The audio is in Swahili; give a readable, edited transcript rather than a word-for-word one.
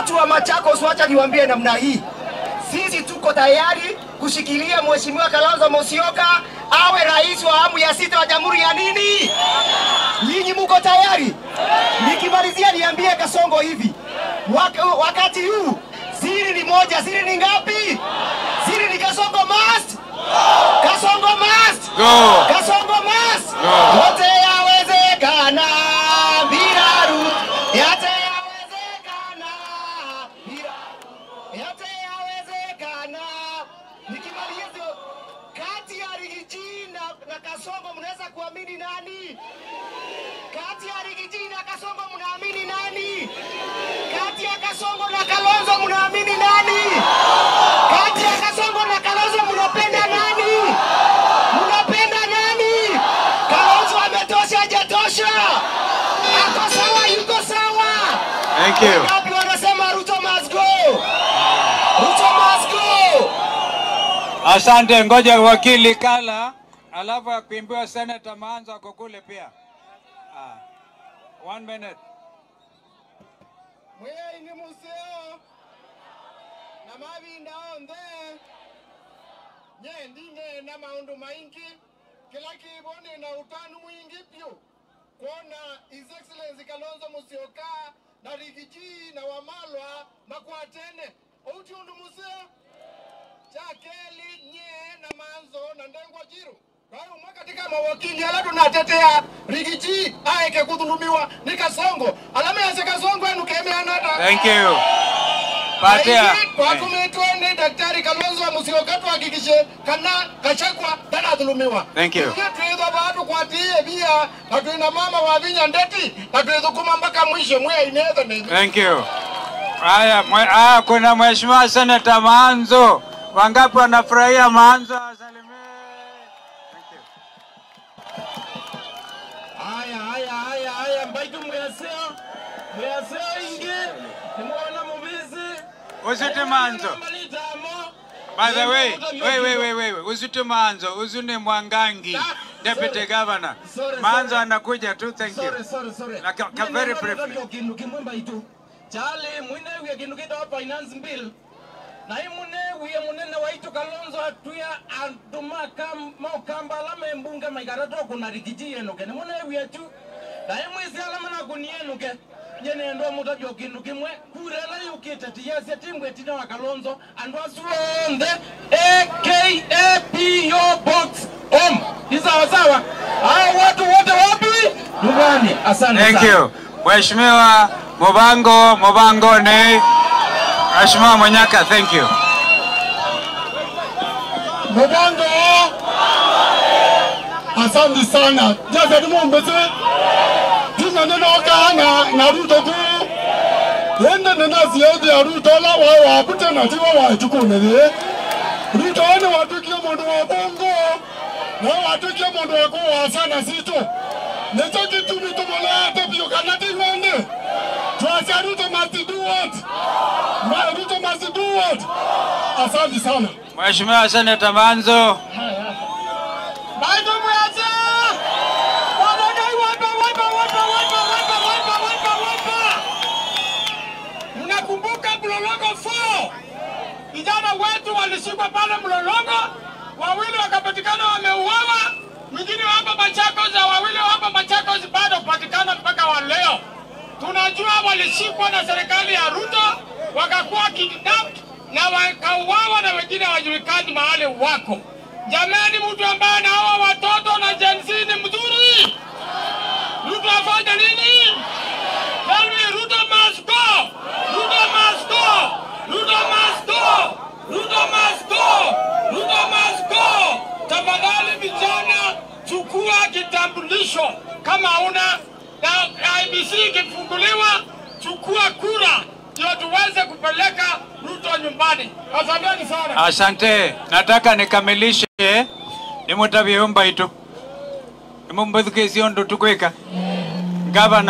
Watu wa Machakos, wacha niwaambie namna hii. Sisi tuko tayari kushikilia Mheshimiwa Kalonzo Musyoka awe rais wa awamu ya 6 wa Jamhuri ya nini? Nyinyi mko tayari? Nikimalizia niambie Kasongo hivi. Wakati huu siri ni moja, siri ni ngapi? Siri ni Kasongo must. Kasongo must. Go. Kasongo must. Go. Yote yawezekana bila Ruto. Yote yawezekana bila Ruto. Yote yawezekana. Nikimaliza kati ya Rigiji na Kasongo mnaweza kuamini nani? Kati ya Rigiji na Kasongo mnaamini nani? Kati ya Kasongo na Kalonzo mnaamini nani? Kati ya Kasongo na Kalonzo mnapenda nani? Mnapenda nani? Kalonzo ametosha, hajatosha? Ako sawa, yuko sawa? Thank you. Ngapi wanasema Ruto must go? Ruto must go. Asante, ngoja wakili Kala, alafu akuimbiwa Senator Maanzo ako kule pia. 1 minute. Mwe ni museo na mabinda onde nye ndine na maundu maingi kila kibone na utanu mwingi pyo kuona His Excellency Kalonzo Musyoka na Rigiji na Wamalwa makwatene uti undu museo chakeli nye na manzo na ndengwa jiru. Kwa hiyo katika mawakili ala tunatetea Rigiji aeke kudhulumiwa ni Kasongo. Alama ya Kasongo enu kemea nata. Thank you. Patia. Kwa kumetwende Daktari Kalonzo Musyoka tuhakikishe kana kachakwa dana dhulumiwa. Thank you. Tuizo watu kwa tie bia na tuina mama wa Vinya Ndeti na tuizo kuma mpaka mwisho mwe ineza nini. Thank you. Haya kuna Mheshimiwa Senator Maanzo. Wangapi wanafurahia Maanzo? Asalimie. Haya mbaitu mgaseo ingi nimuona mubizi Usute Maanzo. By the way, wait. Usute Maanzo, Uzune Mwangangi, Deputy Governor. Maanzo anakuja tu, thank you. Sorry. Very briefly. Chale mwine uya kinukita wa finance bill. Na imune uya munene wa itu Kalonzo atuya antumaka maukamba alame mbunga maikarato kuna Rigiji yenuke. Ni mune uya tu. Na imwezi alama na kunienuke. Jene ndo mutabio kinuke mwe. Kurela yukite tiyasi timwe tina wa Kalonzo. Andwa suonde AKAPO box om. Isa wasawa. Hao watu wote wapi? Nyumbani. Asante sana. Thank you. Mheshimiwa Mubango ni Mheshimiwa Monyaka, thank you. Mubango. Asante sana. Jaza nimumbeze. Tina neno kana na Ruto ku. Yende nena ziadi ya Ruto la wa pute na tiwa wa chukunele. Ruto ene watukia mundu wa bongo. Na watukia mundu wa kuwa sana sito. Neto kitu mitumole tepio kanati ngende. Tuwasa Ruto must do what? Ruto must do what? Asante sana. Mheshimiwa Senator Maanzo. Baidu mwaza! Wanagai wapa! Mnakumbuka Mlolongo 4? Vijana wetu walishikwa pale Mlolongo, wawili wakapatikana wameuawa, mwingine hapa Machakos na wawili hapa Machakos bado kupatikana mpaka wa leo. Tunajua walishikwa na serikali ya Ruto, wakakuwa kidnapped na wakauawa na wengine hawajulikani mahali wako. Jamani, mtu ambaye na hawa watoto na Gen Z ni mzuri. Ruto afanye nini? Tell me, Ruto must go! Ruto must go! Ruto must go! Ruto must go! Ruto must go! Tafadhali vijana, chukua kitambulisho kama una na IBC ikifunguliwa, chukua kura ndio tuweze kupeleka Ruto nyumbani. Asanteni sana. Asante. Nataka nikamilishe nimutabiomba itu. Mumbudhuke siondo tukweka. Governor